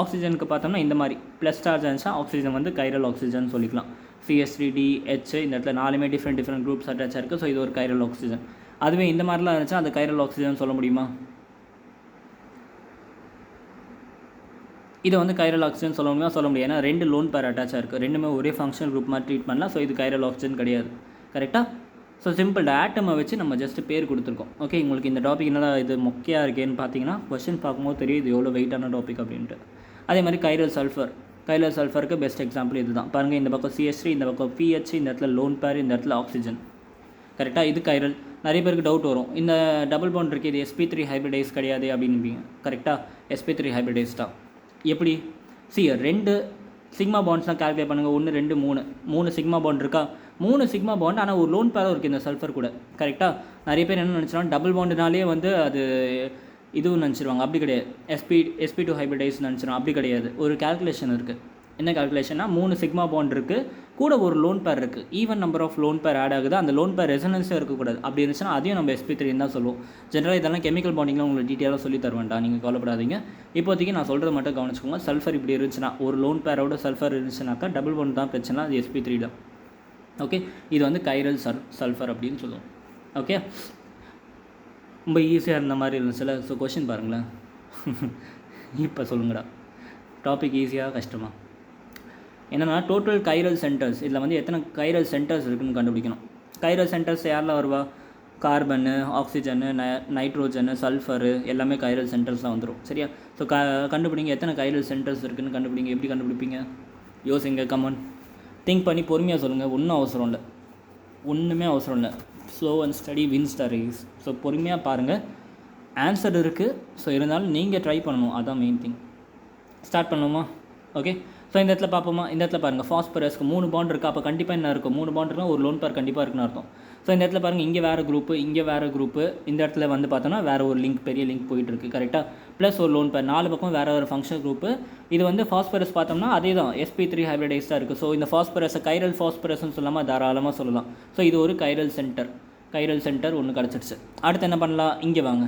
ஆக்சிஜனுக்கு பார்த்தோம்னா இந்த மாதிரி ப்ளஸ் சார்ஜ் இருந்துச்சுன்னா ஆக்சிஜன் வந்து கைரல் ஆக்சிஜன் சொல்லிக்கலாம். CH3DH இந்த இடத்துல 4மே டிஃப்ரெண்ட் குரூப்ஸ் அட்டாச்சாக இருக்குது. ஸோ இது ஒரு கைரல் ஆக்சிஜன். அதுவே இந்த மாதிரிலாம் இருந்துச்சுன்னா அது கைரல் ஆக்சிஜன் சொல்ல முடியுமா? இதை வந்து கைரல் ஆக்சிஜன் சொல்ல முடியும். ஏன்னா 2 லோன் பேர் அட்டாச்சாக இருக்குது, ரெண்டுமே ஒரே ஃபங்க்ஷனல் குரூப் மாதிரி ட்ரீட் பண்ணலாம். ஸோ இது கைரல் ஆக்சிஜன் கிடையாது. கரெக்டாக? ஸோ சிம்பிள் ஆட்டமை வச்சு நம்ம ஜஸ்ட்டு பேர் கொடுத்துருக்கோம். ஓகே. உங்களுக்கு இந்த டாபிக் என்னதான் இது மொக்கையாக இருக்கேன்னு பார்த்தீங்கன்னா கொஸ்டின் பார்க்கும்போது தெரியும் இது எவ்வளோ வெயிட்டான டாபிக் அப்படின்ட்டு. அதே மாதிரி கைரல் சல்ஃபருக்கு பெஸ்ட் எக்ஸாம்பிள் இது தான். பாருங்கள், இந்த பக்கம் CH3, இந்த பக்கம் PH, இந்த இடத்துல லோன் பேர், இந்த இடத்துல ஆக்சிஜன். கரெக்டாக? இது கைரல். நிறைய பேருக்கு டவுட் வரும், இந்த டபுள் பாண்ட் இருக்குது, இது sp3 ஹைப்ரிடைஸ் கிடையாது அப்படின்பீங்க. கரெக்டாக? sp3 ஹைப்ரிடைஸ் தான். எப்படி? 2 சிக்மா பாண்ட்ஸ்லாம் கால்குலேட் பண்ணுங்கள். 1 2 3 சிக்மா பாண்ட் இருக்கா? 3 சிக்மா பாண்ட், ஆனால் ஒரு லோன் பேரும் இருக்குது இந்த சல்ஃபர் கூட. கரெக்டாக? நிறைய பேர் என்ன நினச்சிருவாங்க, டபுள் பாண்டுனாலே வந்து அது இதுவும் நினச்சிருவாங்க. அப்படி கிடையாது. sp2 hybridise நினச்சிருவாங்க. அப்படி கிடையாது. ஒரு கால்குலேஷன் இருக்குது. என்ன கால்குலேஷன்னா, 3 சிக்மா பாண்ட் இருக்குது, கூட ஒரு லோன் பேர் இருக்குது. Even number of lone pair odd ஆகுது. அந்த லோன் பேர் ரெசனன்ஸே இருக்கக்கூடாது. அப்படி இருந்துச்சுன்னா அதையும் நம்ம sp3 தான் சொல்லுவோம். ஜென்ரலாக இதெல்லாம் கெமிக்கல் பாண்டிங்லாம் உங்களுக்கு டீட்டெயிலாக சொல்லி தருவேன்டா, நீங்கள் கவலைப்படாதீங்க. இப்போதைக்கு நான் சொல்கிறது மட்டும் கவனிச்சுக்கோங்க. சல்ஃபர் இப்படி இருந்துச்சுன்னா, ஒரு லோன் பேரோட சல்ஃபர் இருந்துச்சுனாக்கா டபுள் பாண்ட் தான் பிரச்சனை, அது sp3 தான். ஓகே. இது வந்து கைரல் சல்ஃபர் அப்படின்னு சொல்லுவோம். ஓகே. ரொம்ப ஈஸியாக இருந்த மாதிரி இருந்துச்சுல. ஸோ கொஷின் பாருங்களேன். இப்போ சொல்லுங்கடா, டாபிக் ஈஸியாக கஷ்டமா? என்னென்னா, டோட்டல் கைரல் சென்டர்ஸ், இதில் வந்து எத்தனை கைரல் சென்டர்ஸ் இருக்குதுன்னு கண்டுபிடிக்கணும். கைரல் சென்டர்ஸ் யாரெல்லாம் வருவா? கார்பனு, ஆக்சிஜனு, நைட்ரோஜனு, சல்ஃபரு எல்லாமே கைரல் சென்டர்ஸ் தான் வந்துடும். சரியா? ஸோ கண்டுபிடிங்க எத்தனை கைரல் சென்டர்ஸ் இருக்குதுன்னு கண்டுபிடிங்க. எப்படி கண்டுபிடிப்பீங்க? யோசிங்க, கமான், திங்க் பண்ணி பொறுமையாக சொல்லுங்கள். ஒன்றுமே அவசரம் இல்லை. Slow and steady wins the race. So பொறுமையாக பாருங்கள். ஆன்சர் இருக்குது. ஸோ இருந்தாலும் நீங்கள் ட்ரை பண்ணணும், அதுதான் மெயின் திங். ஸ்டார்ட் பண்ணுவோமா? ஓகே. ஸோ இந்த இடத்துல பார்ப்போமா? இந்த இடத்துல பாருங்கள், ஃபாஸ்பரஸ்க்கு 3 பாண்ட் இருக்குது. அப்போ கண்டிப்பாக என்ன இருக்கும்? 3 பாண்ட் இருக்குன்னா ஒரு லோன் பேர் கண்டிப்பாக இருக்குன்னு அர்த்தம். ஸோ இந்த இடத்துல பாருங்கள், இங்கே வேறு குரூப்பு, இங்கே வேறு குரூப்பு, இந்த இடத்துல வந்து பார்த்தோன்னா வேறு ஒரு லிங்க், பெரிய லிங்க் போயிட்டுருக்கு. கரெக்டாக? ப்ளஸ் ஒரு லோன் பேர், 4 பக்கம் வேறு ஃபங்க்ஷன் குரூப்பு. இது வந்து ஃபாஸ்பரஸ் பார்த்தோம்னா அதே தான், sp3 ஹைப்ரிடைஸ் தான் இருக்குது. ஸோ இந்த ஃபாஸ்பரஸை கைரல் ஃபாஸ்பரஸ்ன்னு சொல்லாமல் தாராளமாக சொல்லலாம். ஸோ இது ஒரு கைரல் சென்டர் ஒன்று கிடச்சிடுச்சு. அடுத்து என்ன பண்ணலாம்? இங்கே வாங்க.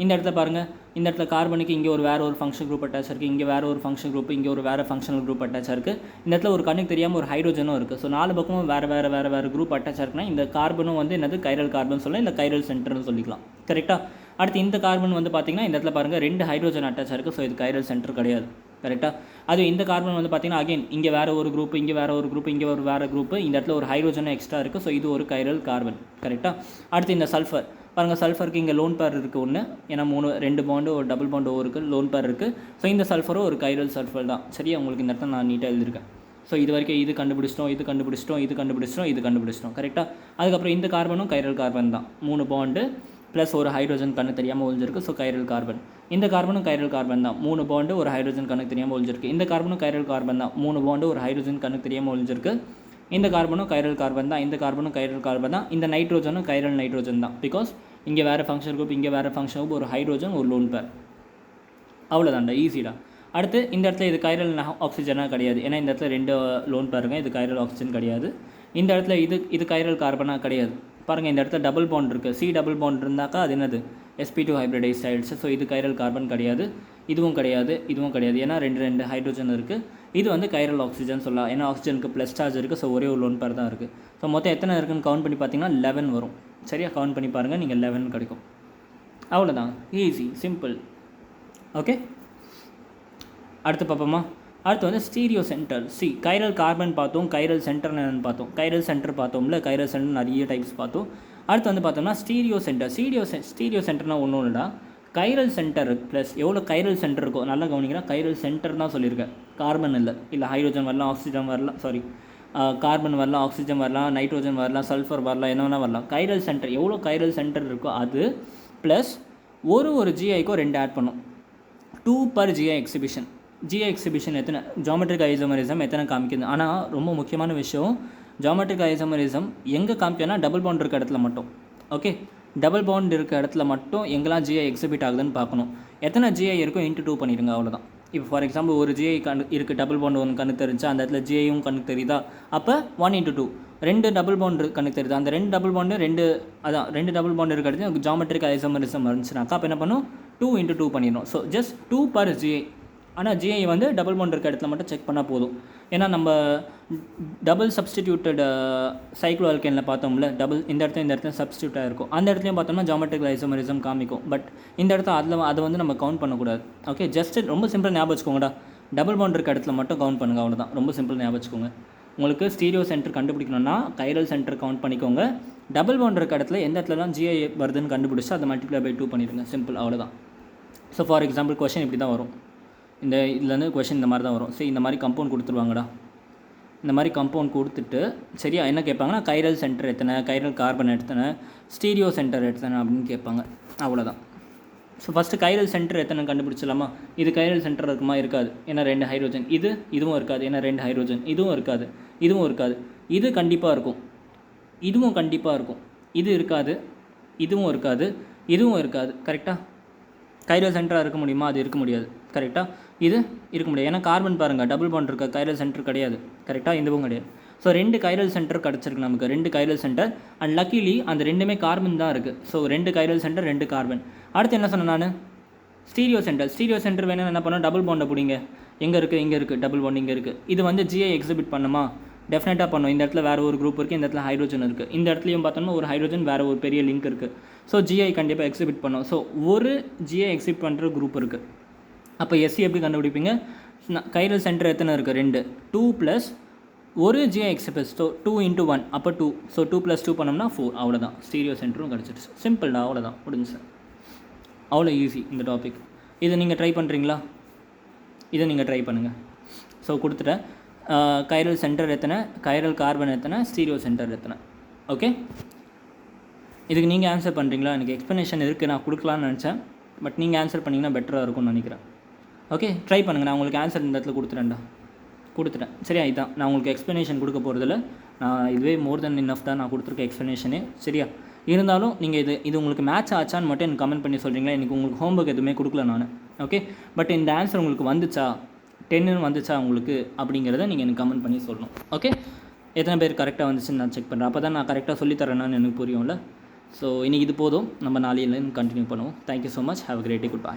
இந்த இடத்துல பாருங்கள், இந்த இடத்துல கார்பனுக்கு இங்கே வேறு ஒரு ஃபங்க்ஷன் குரூப் அட்டாச் இருக்குது, இங்கே வேறு ஒரு ஃபங்க்ஷன் குரூப், இங்கே வேறு ஃபங்க்ஷனல் குரூப் அட்டாச் இருக்குது. இந்த இடத்துல ஒரு கண்ணுக்கு தெரியாமல் ஒரு ஹைட்ரோஜனும் இருக்குது. ஸோ 4 பக்கமும் வேறு குரூப் அட்டாச் இருக்குன்னா இந்த கார்பனும் வந்து என்னது? கைரல் கார்பன் சொல்லலாம், இல்லை கைரல் சென்டர்னு சொல்லிக்கலாம். கரெக்டாக? அடுத்து இந்த கார்பன் வந்து பார்த்திங்கன்னா இந்த இடத்துல பாருங்கள் 2 ஹைட்ரோஜன் அட்டாச் இருக்குது. ஸோ இது கைரல் சென்டர் கிடையாது. கரெக்டாக? அது இந்த கார்பன் வந்து பார்த்திங்கன்னா அகைன் இங்கே வேறு ஒரு குரூப், இங்கே வேறு ஒரு குரூப், இங்கே வேறு குரூப்பு, இந்த இடத்துல ஒரு ஹைட்ரோஜனும் எக்ஸ்ட்ரா இருக்குது. ஸோ இது ஒரு கைரல் கார்பன். கரெக்டாக? அடுத்து இந்த சல்ஃபர் பாருங்கள், சல்ஃபருக்கு இங்கே லோன் பேர் இருக்குது ஒன்று, ஏன்னா 2 பாண்டு ஒரு டபுள் பாண்டு இருக்குது, லோன் பேர் இருக்குது. ஸோ இந்த சல்ஃபரும் ஒரு கைரல் சல்ஃபர் தான். சரியா? உங்களுக்கு இந்த இடத்துல நான் நீட்டாக எழுதியிருக்கேன். ஸோ இது வரைக்கும் இது கண்டுபிடிச்சிட்டோம். கரெக்டாக? அதுக்கப்புறம் இந்த கார்பனும் கைரல் கார்பன் தான். 3 பாண்டு ப்ளஸ் ஒரு ஹைட்ரோஜன் கண்ணு தெரியாமல் ஒழிஞ்சிருக்கு. So chiral carbon. இந்த கார்பனும் கைரல் கார்பன் தான். 3 பாண்டு ஒரு ஹைட்ரோஜன் கண்ணுக்கு தெரியாமல் ஒழிஞ்சிருக்கு. இந்த கார்பனும் கைரல் கார்பன் தான். 3 பாண்டு ஒரு ஹைட்ரோஜன் கண்ணுக்கு தெரியாமல் ஒழிஞ்சிருக்கு. இந்த கார்பனும் கைரல் கார்பன் தான். இந்த கார்பனும் கைரல் கார்பன் தான். இந்த நைட்ரோஜனும் கைரல் நைட்ரோஜன் தான். பிகாஸ் இங்கே வேறு ஃபங்க்ஷன் குரூப், இங்கே வேறு ஃபங்க்ஷன் குரூப், ஒரு ஹைட்ரோஜன், ஒரு லோன் பேர். அவ்வளோதான்டா, ஈஸிடா. அடுத்து இந்த இடத்துல இது கைரல் ஆக்சிஜனாக கிடையாது, ஏன்னா இந்த இடத்துல 2 லோன் பேருங்க. இது கைரல் ஆக்சிஜன் கிடையாது. இந்த இடத்துல இது கைரல் கார்பனாக கிடையாது. பாருங்கள், இந்த இடத்துல டபுள் பாண்ட் இருக்குது. C டபுள் பாண்ட் இருந்தாக்கா அது என்னது? sp2 ஹைப்ரிடைஸ் ஆகிடுச்சு. ஸோ இது கைரல் கார்பன் கிடையாது. இதுவும் கிடையாது. ஏன்னா 2 ஹைட்ரோஜன் இருக்குது. இது வந்து கைரல் ஆக்சிஜன் சொல்லலாம், ஏன்னா ஆக்சிஜனுக்கு ப்ளஸ் சார்ஜ் இருக்குது. ஸோ ஒரே ஒரு லோன் பேர் தான் இருக்குது. ஸோ மொத்தம் எத்தனை இருக்குன்னு கவுண்ட் பண்ணி பார்த்தீங்கன்னா 11 வரும். சரியா? கவுண்ட் பண்ணி பாருங்கள், நீங்கள் 11 கிடைக்கும். அவ்வளோதான், ஈஸி, சிம்பிள். ஓகே. அடுத்து பார்ப்போமா? அடுத்து வந்து ஸ்டீரியோ சென்டர். கைரல் கார்பன் பார்த்தோம், கைரல் சென்டர் என்னென்னு பார்த்தோம். கைரல் சென்டர் பார்த்தோம்ல, கைரல் சென்டர் நிறைய டைப்ஸ் பார்த்தோம். அடுத்து வந்து பார்த்தோம்னா ஸ்டீரியோ சென்டர்னா ஒன்றும் இல்லைடா, கைரல் சென்டர் ப்ளஸ் எவ்வளோ கைரல் சென்டர் இருக்கோ நல்லா கவனிக்கிறேன். கைரல் சென்டர் தான் சொல்லியிருக்கேன், கார்பன் இல்லை ஹைட்ரோஜன் வரலாம், ஆக்சிஜன் வரலாம், கார்பன் வரலாம், ஆக்சிஜன் வரலாம், நைட்ரோஜன் வரலாம், சல்ஃபர் வரலாம், என்ன வேணால் வரலாம். கைரல் சென்டர் எவ்வளோ கைரல் சென்டர் இருக்கோ அது ப்ளஸ் ஒரு ஜிஐக்கும் 2 ஆட் பண்ணும். 2 per GI exhibition. GI exhibition எத்தனை ஜாமெட்ரிக் ஐசோமரிசம் எத்தனை காமிக்குது. ஆனால் ரொம்ப முக்கியமான விஷயம், ஜாமெட்ரிக் ஐசோமரிசம் எங்கே காமிக்குதுன்னா டபுள் பாண்ட் இருக்க இடத்துல மட்டும். ஓகே, டபுள் பாண்ட் இருக்க இடத்துல மட்டும் எங்கெல்லாம் ஜிஐ எக்ஸிபிட் ஆகுதுன்னு பார்க்கணும். எத்தனை ஜிஐ இருக்கும் இன்ட்டு 2 பண்ணிடுங்க, அவ்வளோதான். இப்போ ஃபார் எக்ஸாம்பிள் ஒரு ஜிஐ இருக்குது, டபுள் பாண்ட் ஒன்று கணக்கு தெரிஞ்சா அந்த இடத்துல ஜிஐயும் கணக்கு தெரியுதா, அப்போ 1 × 2 2 டபுள் பாண்ட் கணக்கு தெரியுது. அந்த 2 டபுள் பாண்டு ரெண்டு டபுள் பாண்ட் இருக்க இடத்துல ஜாமெட்ரிக் ஐசோமரிசம் இருந்துச்சுனாக்கா அப்போ என்ன பண்ணும், 2 × 2 பண்ணிடணும். So just 2 per GI. ஆனால் ஜிஐ வந்து டபுள் பாண்ட் இருக்க இடத்துல மட்டும் செக் பண்ணால் போதும். ஏன்னா நம்ம டபுள் சப்ஸ்டிடியூட்டட் சைக்ளோ ஆல்கேனில் பார்த்தோம்ல, இந்த இடத்துல சப்ஸ்டியூட்டாக இருக்கும். அந்த இடத்துலையும் பார்த்தோம்னா ஜாமெட்ரிக் ஐசோமரிசம் காமிக்கும். பட் இந்த இடத்துல அதை வந்து நம்ம கவுண்ட் பண்ணக்கூடாது. ஓகே, ஜஸ்ட் ரொம்ப சிம்பிள் ஞாபகம் வச்சுக்கோங்கடா, டபுள் பாண்ட் இருக்க இடத்துல மட்டும் கவுண்ட் பண்ணுங்கள், அவ்வளோதான். ரொம்ப சிம்பிள் ஞாபகம் வச்சுக்கோங்க. உங்களுக்கு ஸ்டீரியோ சென்டர் கண்டுபிடிக்கணும்னா கைரல் சென்டர் கவுண்ட் பண்ணிக்கோங்க. டபுள் பாண்ட் இருக்க இடத்துல எந்த இடத்துலலாம் ஜிஐ வருதுன்னு கண்டுபிடிச்சி அதை மல்டிப்ளை பை 2 பண்ணிடுங்க. சிம்பிள், அவ்வளோதான். ஸோ ஃபார் எக்ஸாம்பிள் கொஷின் இப்படி தான் வரும். இதுலேருந்து கொஷின் இந்த மாதிரி தான் வரும். சரி, இந்த மாதிரி கம்பவுண்ட் கொடுத்துருவாங்கடா. இந்த மாதிரி கம்பவுண்ட் கொடுத்துட்டு சரியா என்ன கேட்பாங்கன்னா கைரல் சென்டர் எத்தனை, கைரல் கார்பன் எத்தனை, ஸ்டீரியோ சென்டர் எத்தனை அப்படின்னு கேட்பாங்க, அவ்வளோதான். ஸோ ஃபஸ்ட்டு கைரல் சென்டர் எத்தனை கண்டுபிடிச்சலாமா. இது கைரல் சென்டர் இருக்குமா, இருக்காது, ஏன்னா 2 ஹைட்ரோஜன். இதுவும் இருக்காது, ஏன்னா 2 ஹைட்ரோஜன். இதுவும் இருக்காது, இதுவும் இருக்காது. இது கண்டிப்பாக இருக்கும், இதுவும் கண்டிப்பாக இருக்கும். இது இருக்காது, இதுவும் இருக்காது, இதுவும் இருக்காது. கரெக்டாக கைரல் சென்டராக இருக்க முடியுமா, அது இருக்க முடியாது. கரெக்டாக இது இருக்க முடியாது, ஏன்னா கார்பன் பாருங்கள் டபுள் பாண்ட் இருக்க, கைரல் சென்டர் கிடையாது. கரெக்டாக இதுவும் கிடையாது. ஸோ 2 கைரல் சென்டர் கிடச்சிருக்கு நமக்கு, 2 கைரல் சென்டர். அண்ட் லக்கிலி அந்த ரெண்டுமே கார்பன் தான் இருக்குது. So 2 chiral centre 2 carbon. அடுத்து என்ன சொன்னேன் நான், ஸ்டீரியோ சென்டர் வேணும் என்ன பண்ணோம், டபுள் பாண்டை பிடிங்க. எங்கே இருக்குது, இங்கே இருக்குது, டபுள் பாண்ட் இங்கே இருக்குது. இது வந்து ஜிஐ எக்ஸிபிட் பண்ணுமா, டெஃபினட்டாக பண்ணும். இந்த இடத்துல வேறு ஒரு குரூப் இருக்குது, இந்த இடத்துல ஹைட்ரோஜன் இருக்குது. இந்த இடத்துலையும் பார்த்தோம்னா ஒரு ஹைட்ரோஜன், வேறு ஒரு பெரிய லிங்க் இருக்குது. ஸோ ஜிஐ கண்டிப்பாக எக்ஸிபிட் பண்ணும். ஸோ ஒரு ஜிஐ எக்ஸிபிட் பண்ணுற குரூப் இருக்குது. அப்போ எஸ்சி எப்படி கண்டுபிடிப்பீங்க, கைரல் சென்டர் எத்தனை இருக்குது, 2, 2 + ஒரு ஜிஐ எக்ஸிபிட். ஸோ 2 × 1 அப்போ 2. ஸோ 2 + 2 பண்ணோம்னா 4, அவ்வளோதான். ஸ்டீரியோ சென்டரும் கிடச்சிடுச்சு. சிம்பிள்டா, அவ்வளோதான், முடிஞ்சு. அவ்வளோ ஈஸி இந்த டாபிக். இதை நீங்கள் ட்ரை பண்ணுறீங்களா, இதை நீங்கள் ட்ரை பண்ணுங்கள். ஸோ கொடுத்துட்டேன், கைரல் சென்டர் எத்தனை, கைரல் கார்பன் எத்தனை, ஸ்டீரியோ சென்டர் எத்தனை. ஓகே, இதுக்கு நீங்கள் ஆன்சர் பண்ணுறீங்களா. எனக்கு எக்ஸ்ப்ளனேஷன் இருக்குது, நான் கொடுக்கலான்னு நினச்சேன். பட் நீங்கள் ஆன்சர் பண்ணிங்கன்னா பெட்டராக இருக்கும்னு நினைக்கிறேன். ஓகே, ட்ரை பண்ணுங்கள். நான் உங்களுக்கு ஆன்சர் இந்த இடத்துல கொடுத்துட்டேன். சரியா, இதுதான் நான் உங்களுக்கு எக்ஸ்ப்ளனேஷன் கொடுக்க போகிறதில்ல. நான் இதுவே மோர் தென் இனஃப் தான் நான் கொடுத்துருக்க எக்ஸ்ப்ளனேஷனே. சரியா, இருந்தாலும் நீங்கள் இது உங்களுக்கு மேட்ச் ஆச்சான்னு மட்டும் எனக்கு கமெண்ட் பண்ணி சொல்கிறீங்களா. எனக்கு உங்களுக்கு ஹோம்ஒர்க் எதுவுமே கொடுக்கல நான். ஓகே, பட் இந்த ஆன்சர் உங்களுக்கு வந்துச்சா, 10 வந்துச்சா உங்களுக்கு அப்படிங்கிறத நீங்கள் எனக்கு கமெண்ட் பண்ணி சொல்லணும். ஓகே, எத்தனை பேர் கரெக்டாக வந்துச்சுன்னு நான் செக் பண்ணுறேன். அப்போ தான் நான் கரெக்டாக சொல்லித்தரேன்னு எனக்கு புரியும்ல. ஸோ இன்றைக்கி இது போதும், நம்ம நாளையிலேருந்து கண்டினியூ பண்ணுவோம். Thank you so much, have a great day, good by.